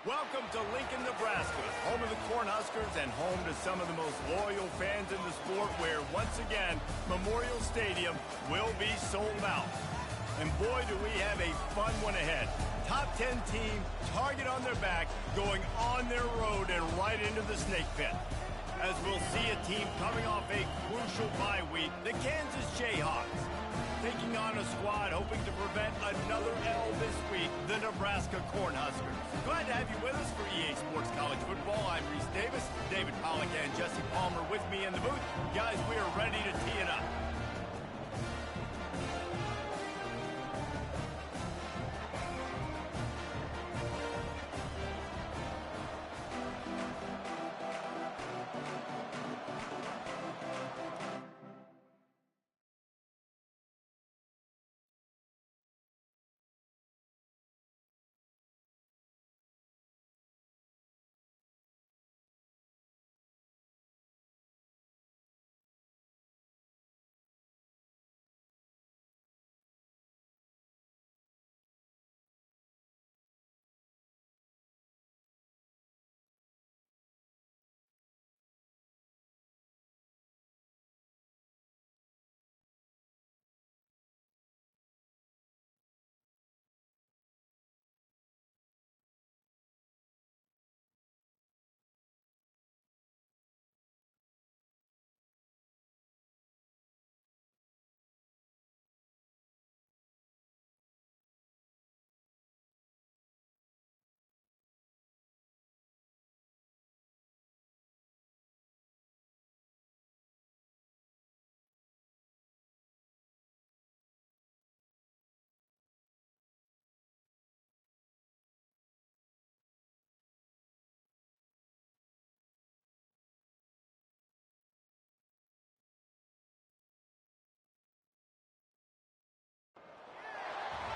Welcome to Lincoln, Nebraska, home of the Cornhuskers and home to some of the most loyal fans in the sport where, once again, Memorial Stadium will be sold out. And boy, do we have a fun one ahead. Top 10 team, target on their back, going on their road and right into the snake pit. As we'll see a team coming off a crucial bye week, the Kansas Jayhawks. Taking on a squad hoping to prevent another L this week, the Nebraska Cornhuskers. Glad to have you with us for EA Sports College Football. I'm Reese Davis, David Pollack and Jesse Palmer with me in the booth. Guys, we are ready to tee it up.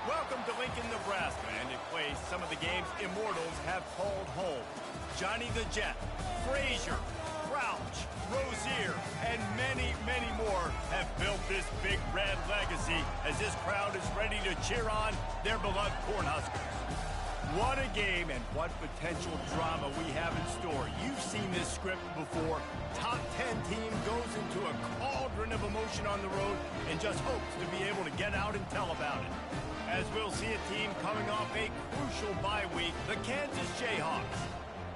Welcome to Lincoln, Nebraska, and it plays some of the games Immortals have called home. Johnny the Jet, Frazier, Crouch, Rozier, and many, many more have built this big red legacy as this crowd is ready to cheer on their beloved Cornhuskers. What a game and what potential drama we have in store. You've seen this script before. Top 10 team goes into a cauldron of emotion on the road and just hopes to be able to get out and tell about it. As we'll see a team coming off a crucial bye week, the Kansas Jayhawks,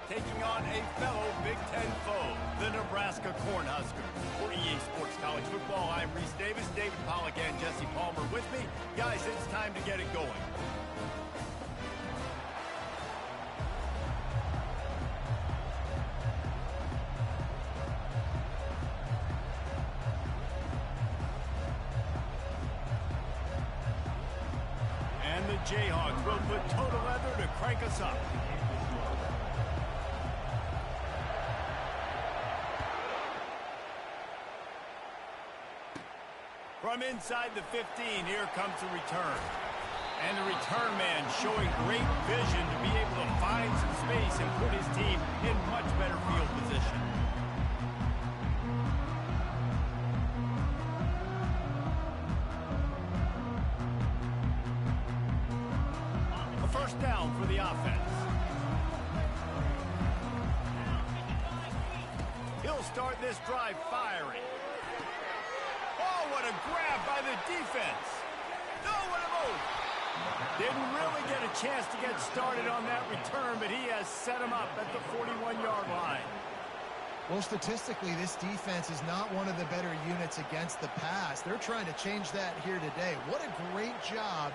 taking on a fellow Big Ten foe, the Nebraska Cornhuskers. For EA Sports College Football, I'm Reese Davis, David Pollack and Jesse Palmer with me. Guys, it's time to get it going. Jayhawks will put total leather to crank us up. From inside the 15, here comes the return. And the return man showing great vision to be able to find some space and put his team in much better field position. First down for the offense. He'll start this drive firing. Oh, what a grab by the defense. Oh, what a move. Didn't really get a chance to get started on that return, but he has set him up at the 41-yard line. Well, statistically, this defense is not one of the better units against the pass. They're trying to change that here today. What a great job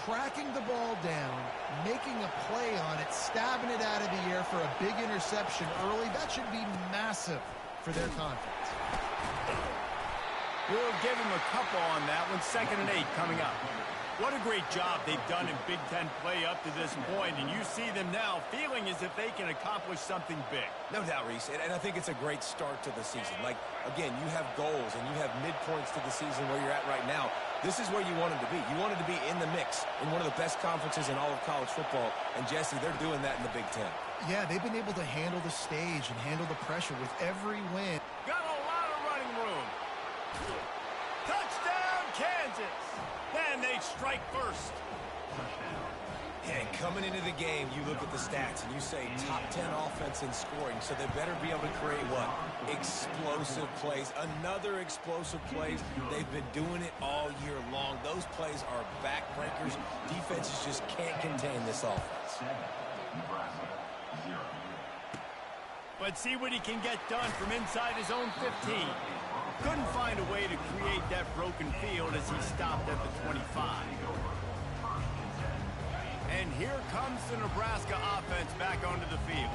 tracking the ball down, making a play on it, stabbing it out of the air for a big interception early. That should be massive for their confidence. We'll give him a couple on that one. 2nd and 8 coming up. What a great job they've done in Big Ten play up to this point, and you see them now feeling as if they can accomplish something big. No doubt, Reese, and I think it's a great start to the season. Like, again, you have goals and you have midpoints to the season where you're at right now. This is where you wanted to be. You wanted to be in the mix in one of the best conferences in all of college football, and Jesse, they're doing that in the Big Ten. Yeah, they've been able to handle the stage and handle the pressure with every win. Got a lot of running room. Touchdown, Kansas. And they strike first. Yeah, and coming into the game, you look at the stats and you say top 10 offense in scoring, so they better be able to create what? Explosive plays. Another explosive plays. They've been doing it all year long. Those plays are backbreakers. Defenses just can't contain this offense. But see what he can get done from inside his own 15. Couldn't find a way to create that broken field as he stopped at the 25. And here comes the Nebraska offense back onto the field.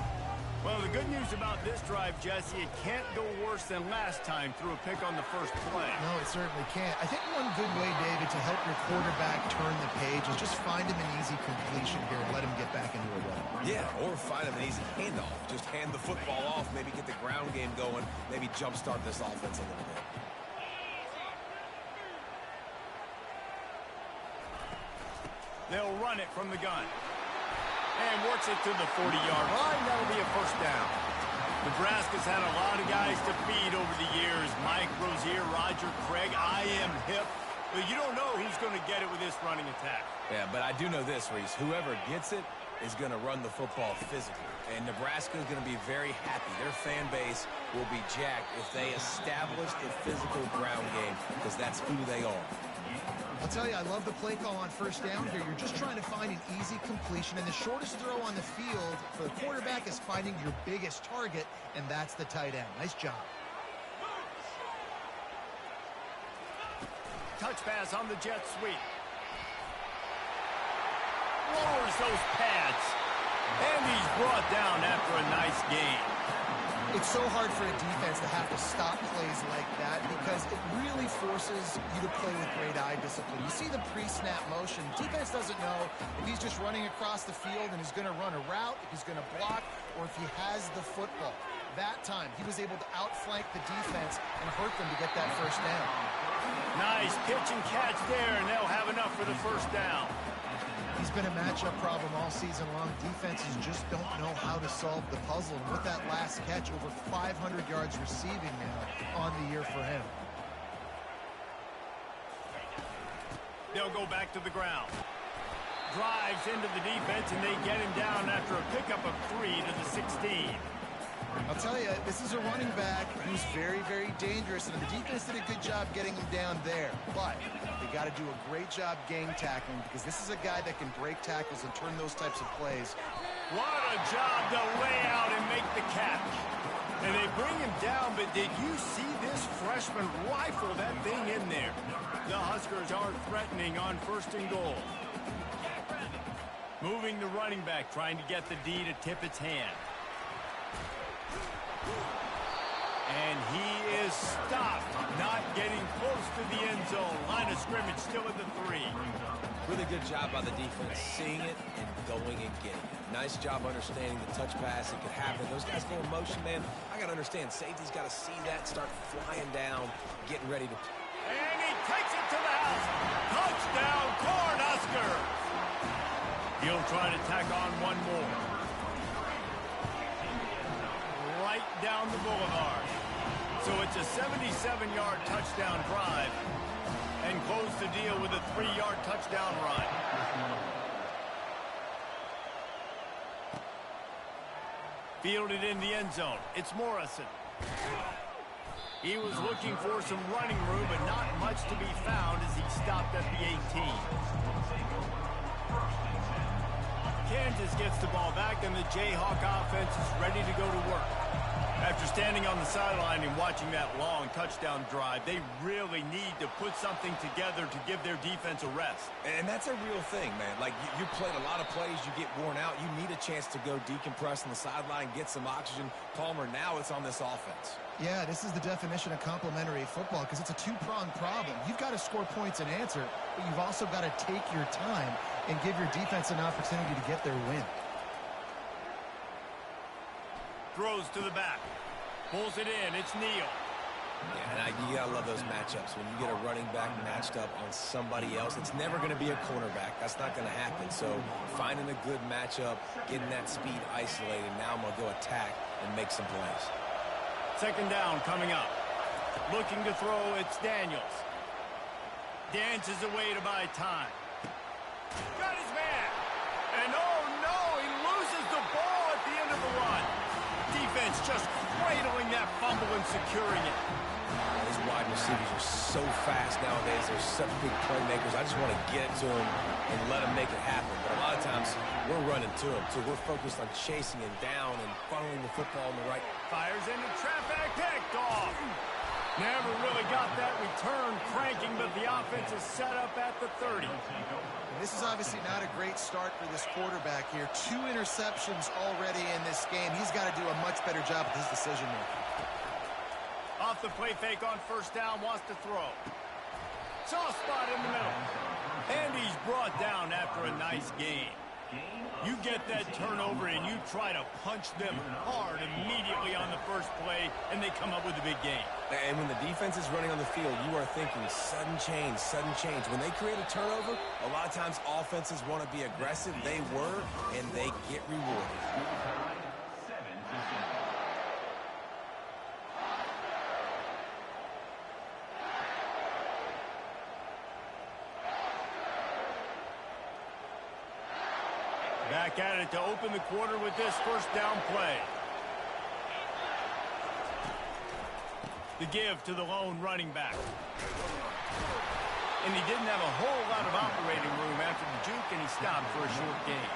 Well, the good news about this drive, Jesse, it can't go worse than last time through a pick on the first play. No, it certainly can't. I think one good way, David, to help your quarterback turn the page is just find him an easy completion here and let him get back into a run. Yeah, or find him an easy handoff. Just hand the football off, maybe get the ground game going, maybe jumpstart this offense a little bit. They'll run it from the gun. And works it to the 40-yard line. That'll be a first down. Nebraska's had a lot of guys to feed over the years. Mike Rozier, Roger Craig, I am hip. But you don't know who's going to get it with this running attack. Yeah, but I do know this, Reese. Whoever gets it is going to run the football physically. And Nebraska is going to be very happy. Their fan base will be jacked if they establish the physical ground game, because that's who they are. I'll tell you, I love the play call on first down here. You're just trying to find an easy completion, and the shortest throw on the field for the quarterback is finding your biggest target, and that's the tight end. Nice job. Touch pass on the jet sweep. Lowers those pads. And he's brought down after a nice gain. It's so hard for a defense to have to stop plays like that because it really forces you to play with great eye discipline. You see the pre-snap motion. Defense doesn't know if he's just running across the field and he's going to run a route, if he's going to block, or if he has the football. That time, he was able to outflank the defense and hurt them to get that first down. Nice pitch and catch there, and they'll have enough for the first down. He's been a matchup problem all season long. Defenses just don't know how to solve the puzzle. And with that last catch, over 500 yards receiving now on the year for him. They'll go back to the ground. Drives into the defense, and they get him down after a pickup of 3 to the 16. I'll tell you, this is a running back who's very, very dangerous, and the defense did a good job getting him down there. But they got to do a great job game tackling because this is a guy that can break tackles and turn those types of plays. What a job to lay out and make the catch. And they bring him down, but did you see this freshman rifle that thing in there? The Huskers are threatening on 1st and goal. Moving the running back, trying to get the D to tip its hand. And he is stopped, not getting close to the end zone. Line of scrimmage still at the 3. Really good job by the defense, seeing it and going and getting it. Nice job understanding the touch pass. It could happen. Those guys go in motion, man. I got to understand, safety's got to see that, start flying down, getting ready to... And he takes it to the house. Touchdown, Cornhusker. He'll try to tack on one more. Right down the boulevard. So it's a 77-yard touchdown drive and close the deal with a 3-yard touchdown run. Fielded in the end zone. It's Morrison. He was looking for some running room, but not much to be found as he stopped at the 18. Kansas gets the ball back, and the Jayhawk offense is ready to go to work. After standing on the sideline and watching that long touchdown drive, they really need to put something together to give their defense a rest. And that's a real thing, man. Like, you played a lot of plays, you get worn out. You need a chance to go decompress on the sideline, get some oxygen. Palmer, now it's on this offense. Yeah, this is the definition of complementary football because it's a two-pronged problem. You've got to score points and answer, but you've also got to take your time and give your defense an opportunity to get their win. Throws to the back. Pulls it in. It's Neal. Yeah, and you got to love those matchups. When you get a running back matched up on somebody else, it's never going to be a cornerback. That's not going to happen. So finding a good matchup, getting that speed isolated, now I'm going to go attack and make some plays. 2nd down coming up. Looking to throw, it's Daniels. Dances away to buy time. Got his man. And oh no, he loses the ball at the end of the run. Defense just cradling that fumble and securing it. These wide receivers are so fast nowadays. They're such big playmakers. I just want to get it to them and let them make it happen. But a lot of times, we're running to them. So we're focused on chasing him down and funneling the football in the right. Fires into traffic, picked off. Never really got that return cranking, but the offense is set up at the 30. And this is obviously not a great start for this quarterback here. 2 interceptions already in this game. He's got to do a much better job with his decision-making. Off the play fake on first down, wants to throw. Soft spot in the middle. And he's brought down after a nice game. You get that turnover and you try to punch them hard immediately on the first play, and they come up with a big game. And when the defense is running on the field, you are thinking sudden change, sudden change. When they create a turnover, a lot of times offenses want to be aggressive. They were, and they get rewarded. Back at it to open the quarter with this first down play. The give to the lone running back. And he didn't have a whole lot of operating room after the juke, and he stopped for a short gain.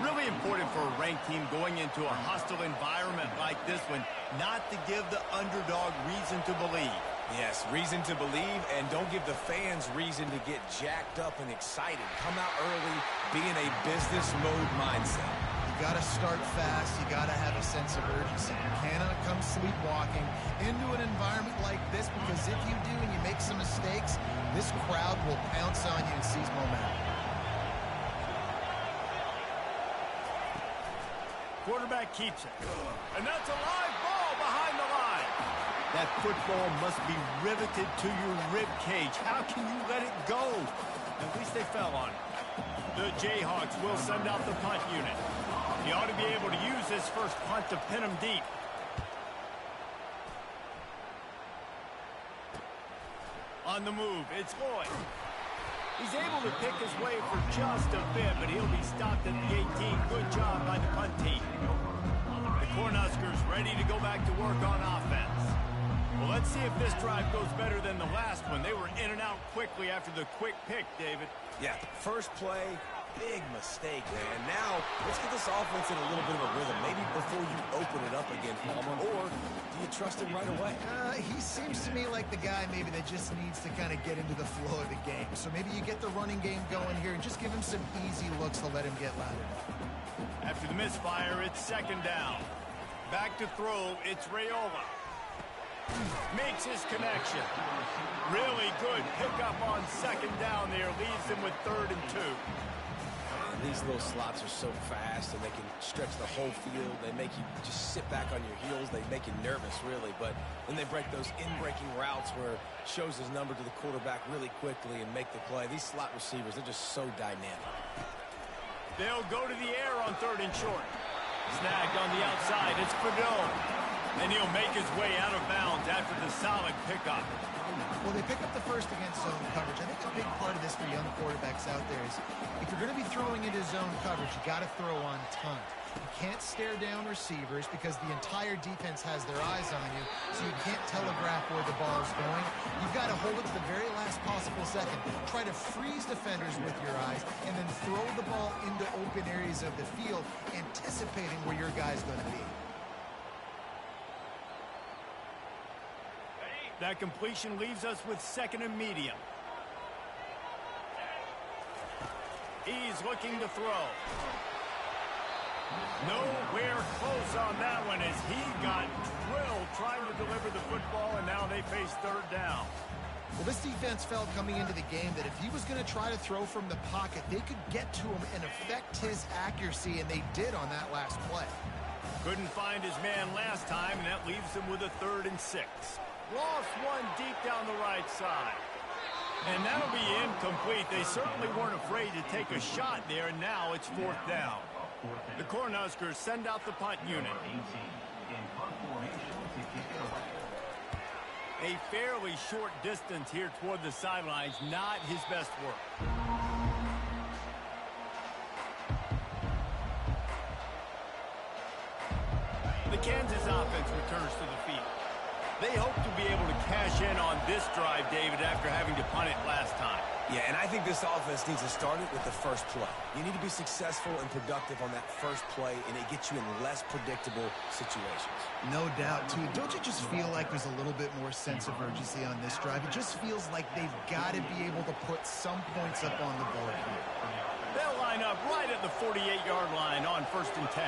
Really important for a ranked team going into a hostile environment like this one, not to give the underdog reason to believe. Yes, reason to believe, and don't give the fans reason to get jacked up and excited. Come out early, be in a business mode mindset. You got to start fast. You got to have a sense of urgency. You cannot come sleepwalking into an environment like this, because if you do and you make some mistakes, this crowd will pounce on you and seize momentum. Quarterback keeps it. And that's a live ball behind the line. That football must be riveted to your rib cage. How can you let it go? At least they fell on it. The Jayhawks will send out the punt unit. He ought to be able to use his first punt to pin him deep. On the move, it's Lloyd. He's able to pick his way for just a bit, but he'll be stopped at the 18. Good job by the punt team. The Cornhuskers ready to go back to work on offense. Well, let's see if this drive goes better than the last one. They were in and out quickly after the quick pick, David. Yeah, first play, big mistake, man. Now, let's get this offense in a little bit of a rhythm. Maybe before you open it up again, Palmer, or do you trust him right away? He seems to me like the guy maybe that just needs to kind of get into the flow of the game. So maybe you get the running game going here and just give him some easy looks to let him get louder. After the misfire, it's second down. Back to throw, it's Raiola. Makes his connection. Really good pickup on second down there. Leaves him with 3rd and 2. These little slots are so fast, and they can stretch the whole field. They make you just sit back on your heels. They make you nervous, really. But then they break those in-breaking routes where it shows his number to the quarterback really quickly and make the play. These slot receivers, they're just so dynamic. They'll go to the air on 3rd and short. Snagged on the outside. It's Fadone. And he'll make his way out of bounds after the solid pickup. Well, they pick up the first against zone coverage. I think a big part of this for young quarterbacks out there is if you're going to be throwing into zone coverage, you got to throw on time. You can't stare down receivers because the entire defense has their eyes on you, so you can't telegraph where the ball's going. You've got to hold it to the very last possible second. Try to freeze defenders with your eyes and then throw the ball into open areas of the field, anticipating where your guy's going to be. That completion leaves us with 2nd and medium. He's looking to throw. Nowhere close on that one as he got drilled trying to deliver the football, and now they face 3rd down. Well, this defense felt coming into the game that if he was going to try to throw from the pocket, they could get to him and affect his accuracy, and they did on that last play. Couldn't find his man last time, and that leaves him with a 3rd and 6. Lost one deep down the right side. And that'll be incomplete. They certainly weren't afraid to take a shot there, and now it's 4th down. The Cornhuskers send out the punt unit. A fairly short distance here toward the sidelines, not his best work. the Kansas offense returns to the field. They hope to be able to cash in on this drive, David, after having to punt it last time. Yeah, and I think this offense needs to start it with the first play. You need to be successful and productive on that first play, and it gets you in less predictable situations. No doubt, too. Don't you just feel like there's a little bit more sense of urgency on this drive? It just feels like they've got to be able to put some points up on the board here. They'll line up right at the 48-yard line on 1st and 10.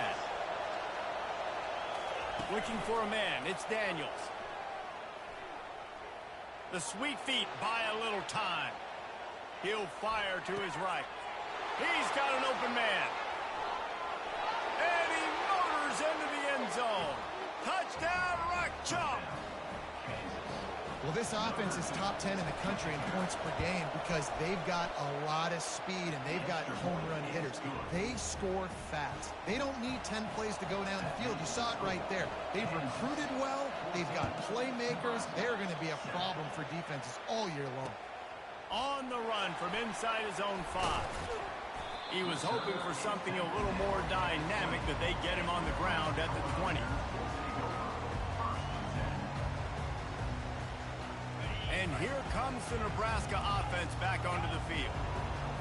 Looking for a man. It's Daniels. The sweet feet buy a little time. He'll fire to his right. He's got an open man. And he motors into the end zone. Touchdown, Rock Chalk. Well, this offense is top 10 in the country in points per game because they've got a lot of speed and they've got home run hitters. They score fast. They don't need 10 plays to go down the field. You saw it right there. They've recruited well. They've got playmakers. They're going to be a problem for defenses all year long. On the run from inside his own 5. He was hoping for something a little more dynamic, that they get him on the ground at the 20. And here comes the Nebraska offense back onto the field.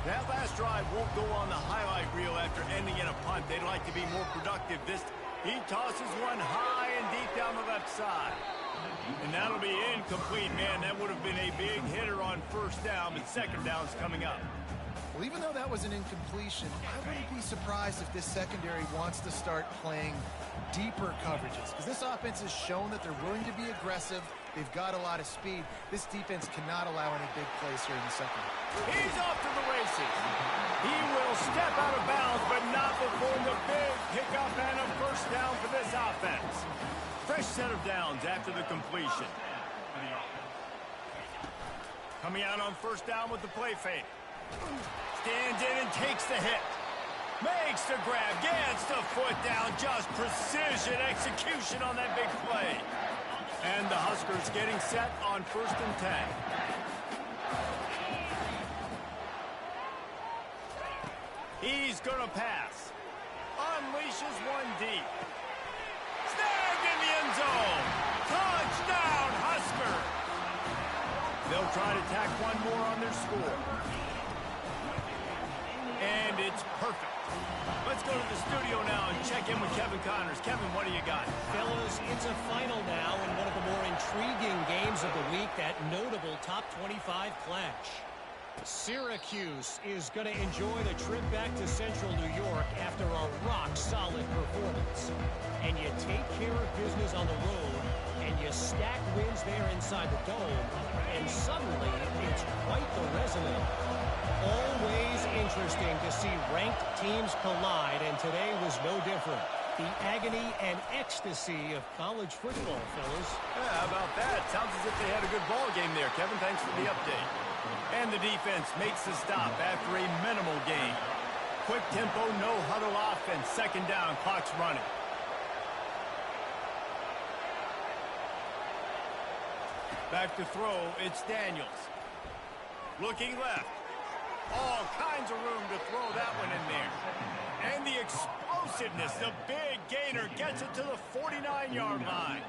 That last drive won't go on the highlight reel after ending in a punt. They'd like to be more productive. He tosses one high and deep down the left side. And that'll be incomplete, man. That would have been a big hitter on 1st down, but 2nd down's coming up. Well, even though that was an incompletion, I wouldn't be surprised if this secondary wants to start playing deeper coverages, because this offense has shown that they're willing to be aggressive. They've got a lot of speed. This defense cannot allow any big plays here in the second. He's off to the races. He will step out of bounds, but not before the big pickup and a 1st down for this offense. Fresh set of downs after the completion. Coming out on 1st down with the play fake. Stands in and takes the hit. Makes the grab, gets the foot down. Just precision execution on that big play. And the Huskers getting set on 1st and 10. He's going to pass. Unleashes one deep. Snagged in the end zone. Touchdown, Husker. They'll try to tack one more on their score. And it's perfect. Let's go to the studio now and check in with Kevin Connors. Kevin, what do you got? Fellas, it's a final now in one of the more intriguing games of the week, that notable top 25 clash. Syracuse is going to enjoy the trip back to Central New York after a rock-solid performance. And you take care of business on the road, and you stack wins there inside the dome, and suddenly it's quite the resume. Always interesting to see ranked teams collide, and today was no different. The agony and ecstasy of college football, fellas. Yeah, how about that? Sounds as if they had a good ball game there. Kevin, thanks for the update. And the defense makes the stop after a minimal gain. Quick tempo, no huddle offense. 2nd down, clock's running. Back to throw, it's Daniels. Looking left. All kinds of room to throw that one in there. And the explosiveness, the big gainer gets it to the 49-yard line.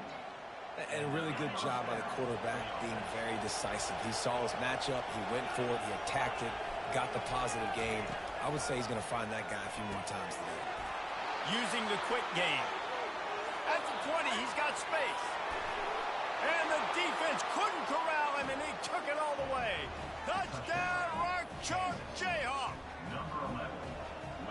And a really good job by the quarterback being very decisive. He saw his matchup, he went for it, he attacked it, got the positive gain. I would say he's going to find that guy a few more times today. Using the quick game. At the 20, he's got space. And the defense couldn't corral him, and he took it all the way. Touchdown, Rock Chalk Jayhawk.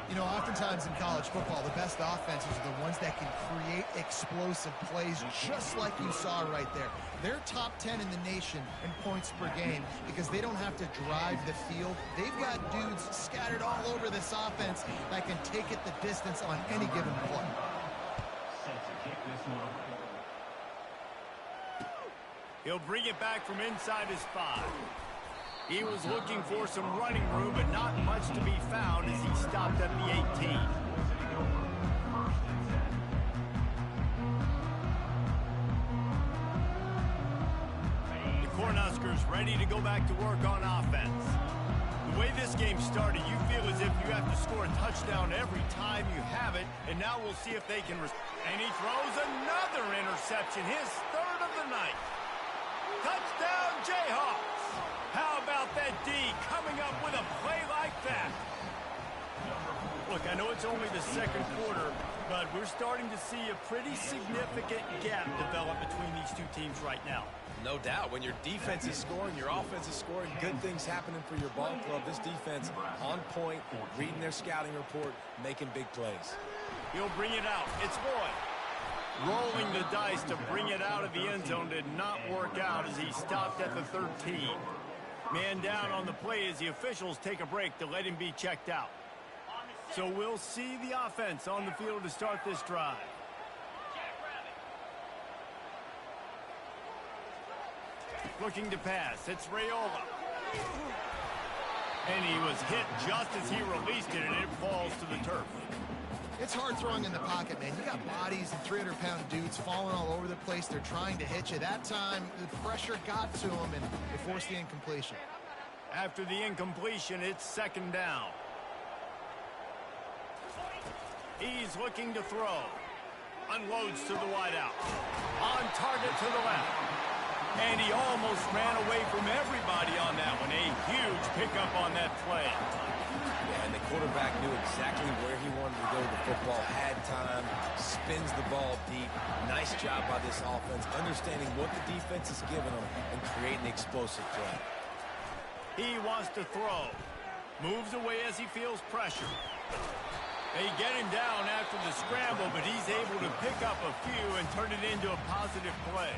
You know, oftentimes in college football, the best offenses are the ones that can create explosive plays, just like you saw right there. They're top 10 in the nation in points per game because they don't have to drive the field. They've got dudes scattered all over this offense that can take it the distance on any given play. He'll bring it back from inside his 5. He was looking for some running room, but not much to be found as he stopped at the 18. The Cornhuskers ready to go back to work on offense. The way this game started, you feel as if You have to score a touchdown every time you have it, and now we'll see if they can. And he throws another interception, his third of the night. Touchdown, Jayhawks. How about that D coming up with a play like that? Look, I know it's only the second quarter, but we're starting to see a pretty significant gap develop between these two teams right now. No doubt. When your defense is scoring, your offense is scoring, good things happening for your ball club. This defense on point, reading their scouting report, making big plays. He'll bring it out. It's Lloyd. Rolling the dice to bring it out of the end zone did not work out as he stopped at the 13. Man down on the play as the officials take a break to let him be checked out. So we'll see the offense on the field to start this drive. Looking to pass. It's Raiola. And he was hit just as he released it, and it falls to the turf. It's hard throwing in the pocket, man. You got bodies and 300-pound dudes falling all over the place. They're trying to hit you. That time, the pressure got to him, and they forced the incompletion. After the incompletion, it's second down. He's looking to throw. Unloads to the wideout. On target to the left. And he almost ran away from everybody on that one. A huge pickup on that play. Yeah, and the quarterback knew exactly where he wanted to go with the football, had time, spins the ball deep. Nice job by this offense, understanding what the defense is giving them and creating the explosive play. He wants to throw. Moves away as he feels pressure. They get him down after the scramble, but he's able to pick up a few and turn it into a positive play.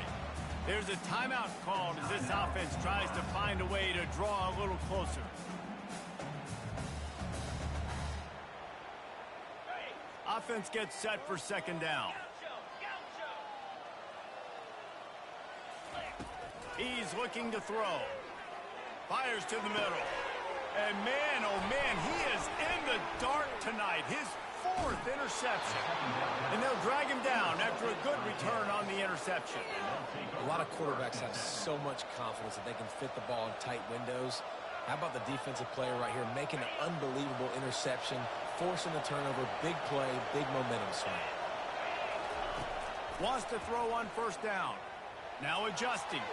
There's a timeout called as this offense tries to find a way to draw a little closer. Offense gets set for second down. He's looking to throw. Fires to the middle. And man, oh man, he is in the dark tonight. His fourth interception. And they'll drag him down after a good return on the interception. A lot of quarterbacks have so much confidence that they can fit the ball in tight windows. How about the defensive player right here making an unbelievable interception, forcing the turnover, big play, big momentum swing. Wants to throw on first down. Now adjusting.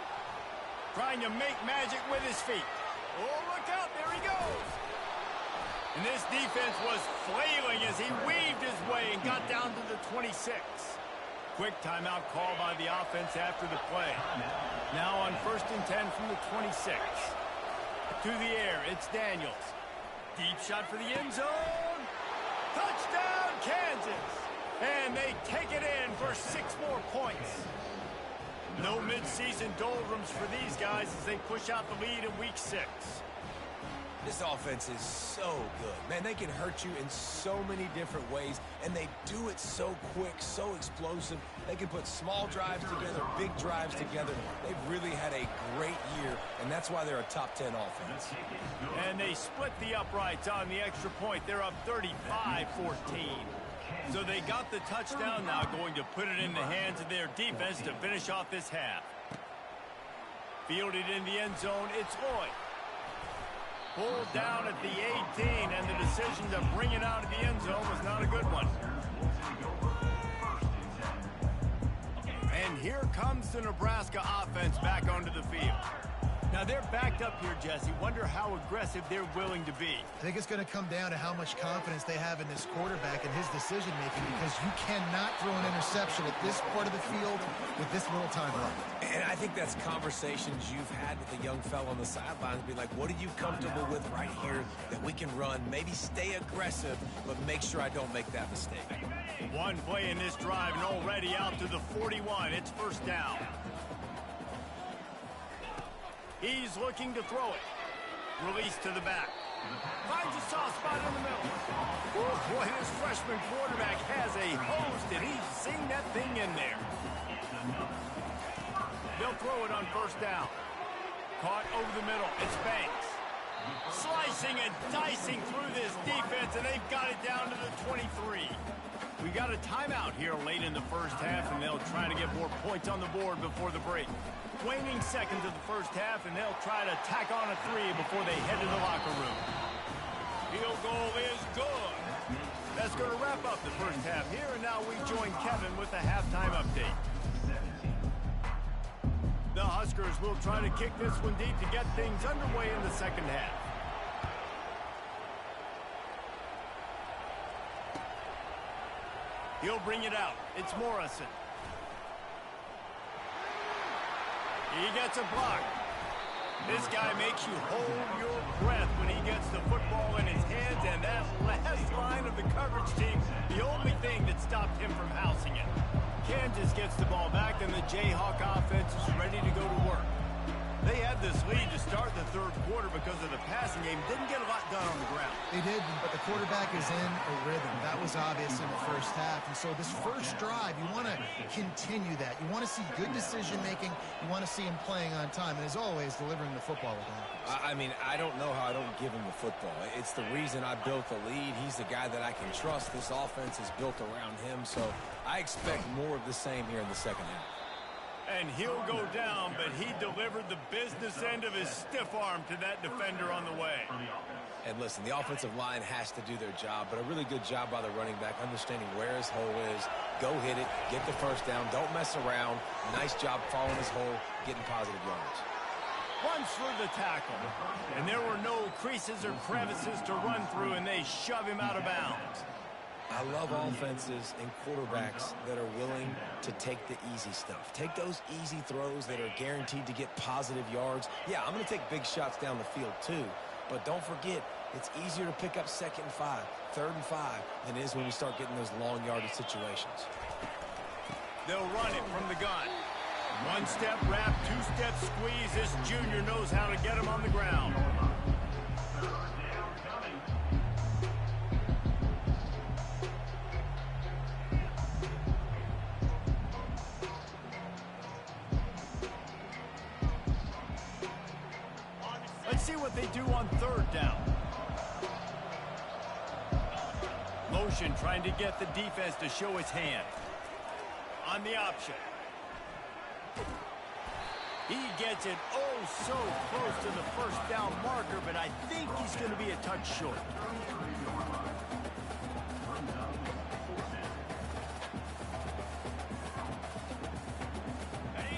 Trying to make magic with his feet. Oh, look out, there he goes. And this defense was flailing as he weaved his way and got down to the 26. Quick timeout call by the offense after the play. Now on 1st and 10 from the 26. To the air, it's Daniels. Deep shot for the end zone. Touchdown, Kansas. And they take it in for 6 more points. No midseason doldrums for these guys as they push out the lead in week 6. This offense is so good. Man, they can hurt you in so many different ways, and they do it so quick, so explosive. They can put small drives together, big drives together. They've really had a great year, and that's why they're a top 10 offense. And they split the uprights on the extra point. They're up 35-14. So they got the touchdown, now going to put it in the hands of their defense to finish off this half. Fielded in the end zone, it's Lloyd. Pulled down at the 18, and the decision to bring it out of the end zone was not a good one. And here comes the Nebraska offense back onto the field. Now they're backed up here, Jesse. Wonder how aggressive they're willing to be. I think it's going to come down to how much confidence they have in this quarterback and his decision-making, because you cannot throw an interception at this part of the field with this little time left. And I think that's conversations you've had with the young fellow on the sidelines. Be like, what are you comfortable with right here that we can run? Maybe stay aggressive, but make sure I don't make that mistake. One play in this drive and already out to the 41. It's first down. He's looking to throw it. Release to the back. Finds a soft spot in the middle. Ooh, boy, this freshman quarterback has a host, and he's seen that thing in there. They'll throw it on first down. Caught over the middle. It's Banks. Slicing and dicing through this defense, and they've got it down to the 23. We got a timeout here late in the first half, and they'll try to get more points on the board before the break. Waning seconds of the first half, and they'll try to tack on a 3 before they head to the locker room. Field goal is good. That's going to wrap up the first half here, and now we join Kevin with the halftime update. The Huskers will try to kick this one deep to get things underway in the second half. He'll bring it out. It's Morrison. He gets a block. This guy makes you hold your breath when he gets the football in his hands, and that last line of the coverage team, the only thing that stopped him from housing it. Kansas gets the ball back, and the Jayhawk offense is ready to go to work. They had this lead to start the third quarter because of the passing game. Didn't get a lot done on the ground. They did, but the quarterback is in a rhythm. That was obvious in the first half. And so this first drive, you want to continue that. You want to see good decision-making. You want to see him playing on time. And as always, delivering the football with that. I mean, I don't know how I don't give him the football. It's the reason I built the lead. He's the guy that I can trust. This offense is built around him. So I expect more of the same here in the second half. And he'll go down, but he delivered the business end of his stiff arm to that defender on the way. And listen, the offensive line has to do their job, but a really good job by the running back, understanding where his hole is. Go hit it, get the first down, don't mess around. Nice job following his hole, getting positive yards. Runs through the tackle, and there were no creases or crevices to run through, and they shove him out of bounds. I love offenses and quarterbacks that are willing to take the easy stuff. Take those easy throws that are guaranteed to get positive yards. Yeah, I'm going to take big shots down the field too, but don't forget, it's easier to pick up 2nd and 5, 3rd and 5 than it is when you start getting those long yardage situations. They'll run it from the gun. One-step wrap, two-step squeeze. This junior knows how to get him on the ground. Let's see what they do on 3rd down. Motion trying to get the defense to show his hand. On the option. He gets it so close to the first down marker, but I think he's going to be a touch short.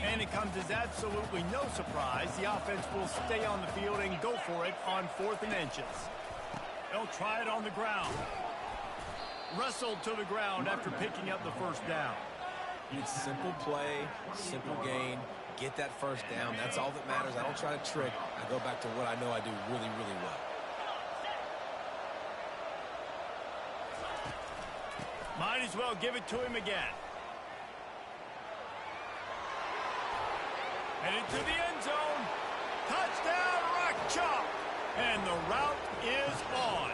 And it comes as absolutely no surprise. The offense will stay on the field and go for it on 4th and inches. They'll try it on the ground. Wrestled to the ground after picking up the first down. It's simple play, simple gain. Get that first down. That's all that matters. I don't try to trick. I go back to what I know I do really, really well. Might as well give it to him again. Headed to the end zone. Touchdown, Rock Chalk. And the route is on.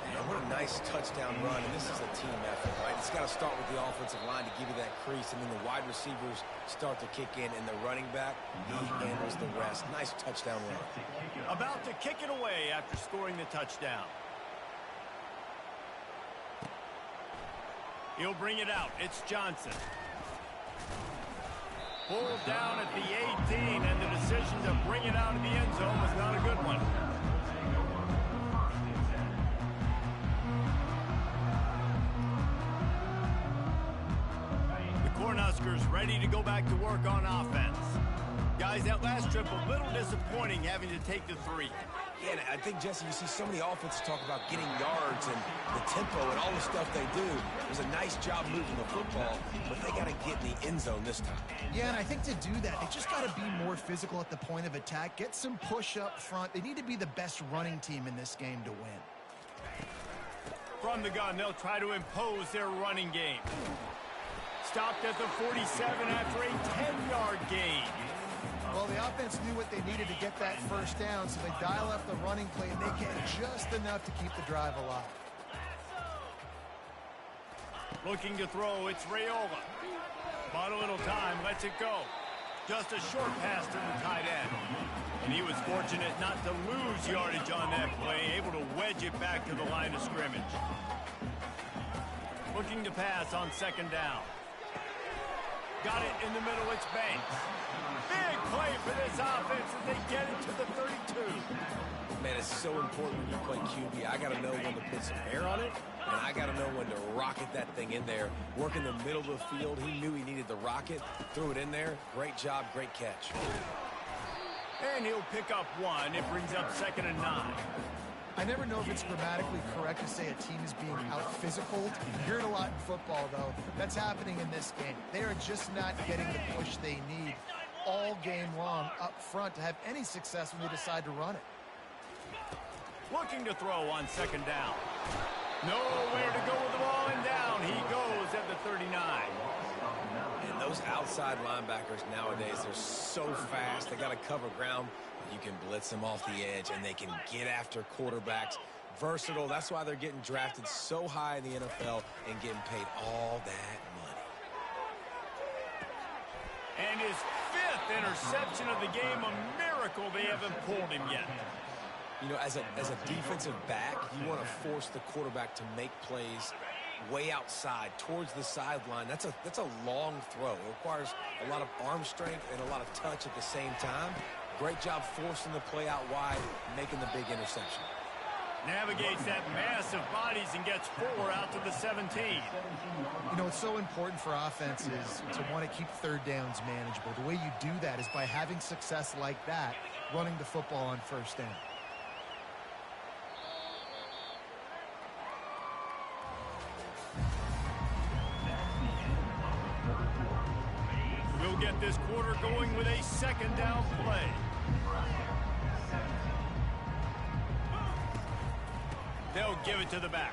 Man, what a nice touchdown run. And this is a team effort, right? It's got to start with the offensive line to give you that crease. And then the wide receivers start to kick in. And the running back, he handles the rest. Nice touchdown run. About to kick it away after scoring the touchdown. He'll bring it out. It's Johnson. Pulled down at the 18, and the decision to bring it out of the end zone was not a good one. The Cornhuskers ready to go back to work on offense. Guys, that last trip a little disappointing having to take the 3. Yeah, and I think, Jesse, you see so many offenses talk about getting yards and the tempo and all the stuff they do. It was a nice job moving the football, but they got to get in the end zone this time. Yeah, and I think to do that, they just got to be more physical at the point of attack. Get some push up front. They need to be the best running team in this game to win. From the gun, they'll try to impose their running game. Stopped at the 47 after a 10-yard gain. Well, the offense knew what they needed to get that first down, so they dial up the running play, and they get just enough to keep the drive alive. Looking to throw, it's Raiola. Bought a little time, lets it go. Just a short pass to the tight end. And he was fortunate not to lose yardage on that play, able to wedge it back to the line of scrimmage. Looking to pass on 2nd down. Got it in the middle, it's Banks. Big play for this offense as they get it to the 32. Man, is so important when you play QB. I got to know when to put some air on it, and I got to know when to rocket that thing in there. Work in the middle of the field. He knew he needed the rocket, threw it in there. Great job, great catch. And he'll pick up one. It brings up 2nd and 9. I never know if it's grammatically correct to say a team is being out-physical. You hear it a lot in football, though. That's happening in this game. They are just not getting the push they need all game long up front to have any success when they decide to run it. Looking to throw on 2nd down. Nowhere to go with the ball, and down he goes at the 39. And those outside linebackers nowadays, they're so fast. They got to cover ground. You can blitz them off the edge, and they can get after quarterbacks. Versatile. That's why they're getting drafted so high in the NFL and getting paid all that money. And his 5th interception of the game, a miracle they haven't pulled him yet. You know, as a defensive back, you want to force the quarterback to make plays way outside towards the sideline. That's a long throw. It requires a lot of arm strength and a lot of touch at the same time. Great job forcing the play out wide, making the big interception. Navigates that massive bodies and gets 4 out to the 17. You know, it's so important for offenses to want to keep 3rd downs manageable. The way you do that is by having success like that, running the football on 1st down. We'll get this quarter going with a 2nd down play. They'll give it to the back.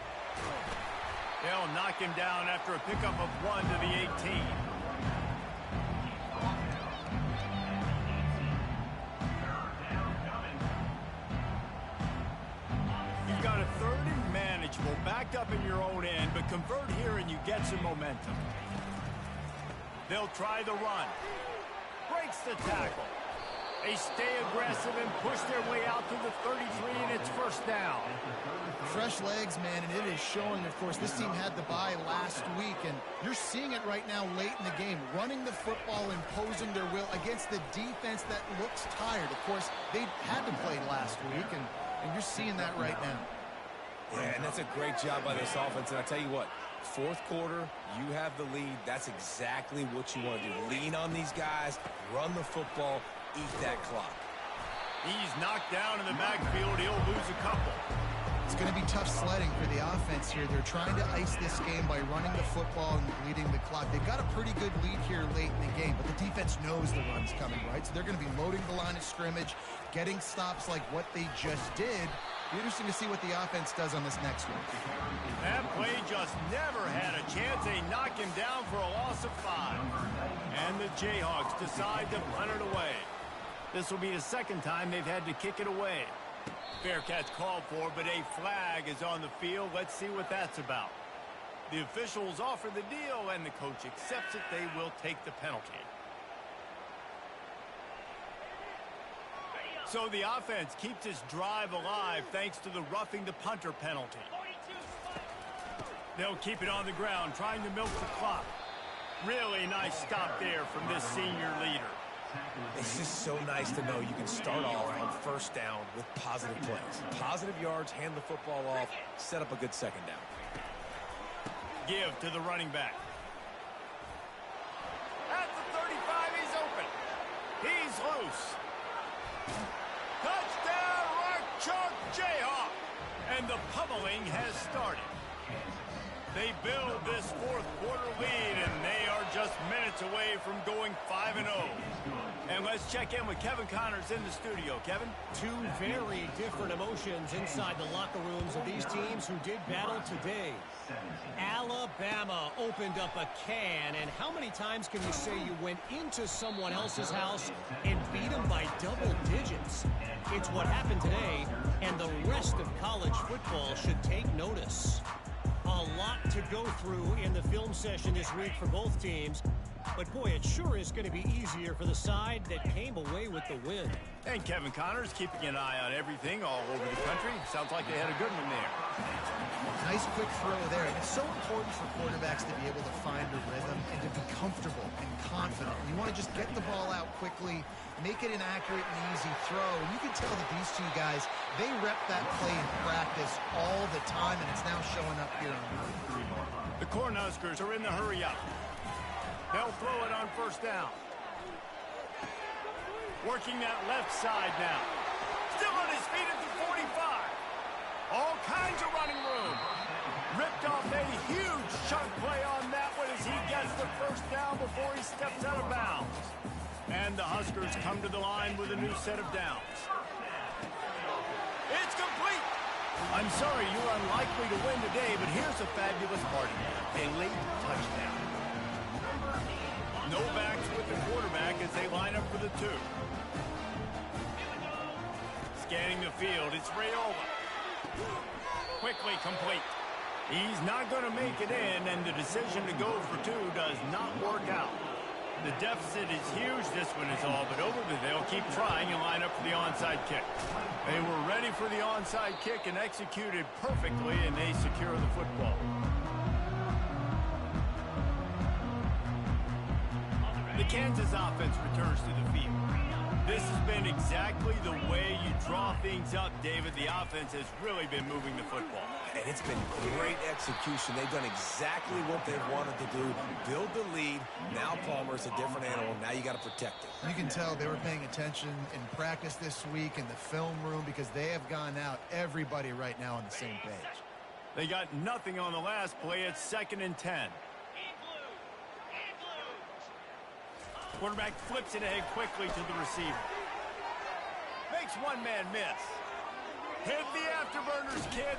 They'll knock him down after a pickup of 1 to the 18. You've got a 3rd and manageable, backed up in your own end, but convert here and you get some momentum. They'll try the run. Breaks the tackle. They stay aggressive and push their way out to the 33, and it's 1st down. Fresh legs, man, and it is showing, of course. This team had the bye last week, and you're seeing it right now late in the game. Running the football, imposing their will against the defense that looks tired. Of course, they had to play last week, and you're seeing that right now. Yeah, and that's a great job by this offense. And I tell you what, 4th quarter, you have the lead. That's exactly what you want to do. Lean on these guys, run the football, eat that clock. He's knocked down in the backfield. He'll lose a couple. It's going to be tough sledding for the offense here. They're trying to ice this game by running the football and bleeding the clock. They've got a pretty good lead here late in the game, but the defense knows the run's coming, right? So they're going to be loading the line of scrimmage, getting stops like what they just did. Be interesting to see what the offense does on this next one. That play just never had a chance. They knock him down for a loss of 5. And the Jayhawks decide to punt it away. This will be the 2nd time they've had to kick it away. Fair catch called for, but a flag is on the field. Let's see what that's about. The officials offer the deal, and the coach accepts it. They will take the penalty. So the offense keeps its drive alive thanks to the roughing the punter penalty. They'll keep it on the ground, trying to milk the clock. Really nice stop there from this senior leader. It's just so nice to know you can start off on 1st down with positive plays. Positive yards, hand the football off, set up a good 2nd down. Give to the running back. At the 35, he's open. He's loose. Touchdown, Rock Chalk Jayhawk. And the pummeling has started. They build this 4th quarter lead, and they are just minutes away from going 5-0. And let's check in with Kevin Connors in the studio. Kevin? 2 very different emotions inside the locker rooms of these teams who did battle today. Alabama opened up a can, and how many times can you say you went into someone else's house and beat them by double digits? It's what happened today, and the rest of college football should take notice. A lot to go through in the film session this week for both teams. But, boy, it sure is going to be easier for the side that came away with the win. And Kevin Connors keeping an eye on everything all over the country. Sounds like they had a good one there. Nice quick throw there. And it's so important for quarterbacks to be able to find a rhythm and to be comfortable and confident. You want to just get the ball out quickly, make it an accurate and easy throw. And you can tell that these two guys They rep that play in practice all the time, and it's now showing up here on the The Cornhuskers are in the hurry up. They'll throw it on first down. Working that left side now. Still on his feet at the 45. All kinds of running room. Ripped off a huge chunk play on that one as he gets the first down before he steps out of bounds. And the Huskers come to the line with a new set of downs. It's complete. I'm sorry you're unlikely to win today, but here's a fabulous part of it. A late touchdown. No backs with the quarterback as they line up for the 2. Scanning the field, it's Rayola. Quickly complete. He's not going to make it in, and the decision to go for 2 does not work out. The deficit is huge, this one is all, but they'll keep trying and line up for the onside kick. They were ready for the onside kick and executed perfectly, and they secure the football. The Kansas offense returns to the field. This has been exactly the way you draw things up, David. The offense has really been moving the football. And it's been great execution. They've done exactly what they've wanted to do. Build the lead. Now Palmer's a different animal. Now you got to protect it. You can tell they were paying attention in practice this week in the film room because they have gone out, everybody right now on the same page. They got nothing on the last play. It's 2nd and 10. Quarterback flips it ahead quickly to the receiver. Makes one man miss. Hit the afterburners, kid.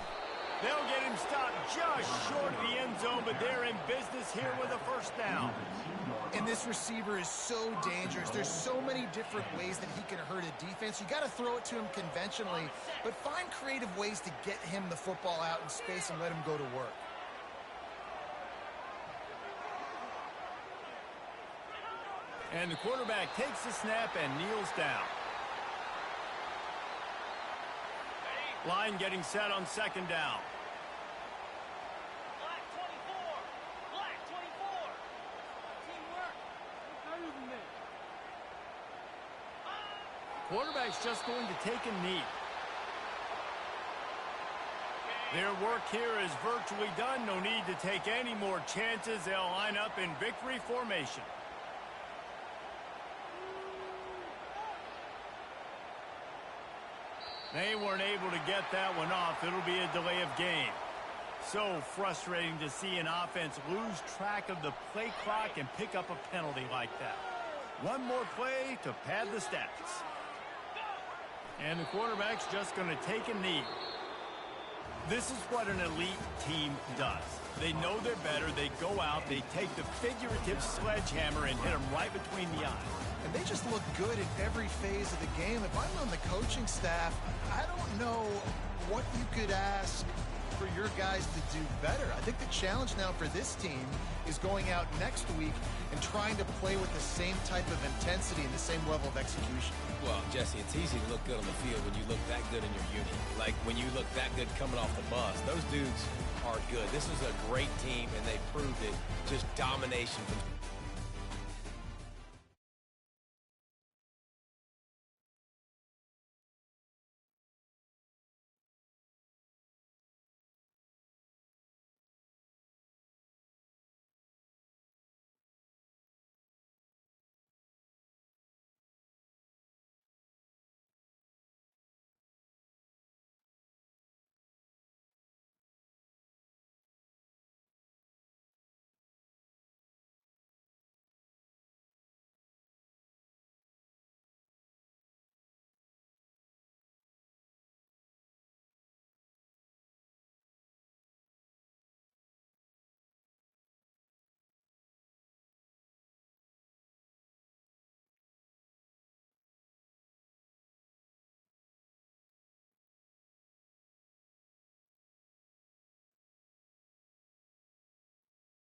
They'll get him stopped just short of the end zone, but they're in business here with a first down. And this receiver is so dangerous. There's so many different ways that he can hurt a defense. You got to throw it to him conventionally, but find creative ways to get him the football out in space and let him go to work. And the quarterback takes the snap and kneels down. Line getting set on 2nd down. Black 24. Black 24. Teamwork. Better than this. Quarterback's just going to take a knee. Their work here is virtually done. No need to take any more chances. They'll line up in victory formation. They weren't able to get that one off. It'll be a delay of game. So frustrating to see an offense lose track of the play clock and pick up a penalty like that. One more play to pad the stats. And the quarterback's just going to take a knee. This is what an elite team does. They know they're better. They go out. They take the figurative sledgehammer and hit them right between the eyes. And they just look good in every phase of the game. If I'm on the coaching staff, I don't know what you could ask for your guys to do better. I think the challenge now for this team is going out next week and trying to play with the same type of intensity and the same level of execution. Well, Jesse, it's easy to look good on the field when you look that good in your unit. Like when you look that good coming off the bus. Those dudes are good. This is a great team, and they proved it. Just domination.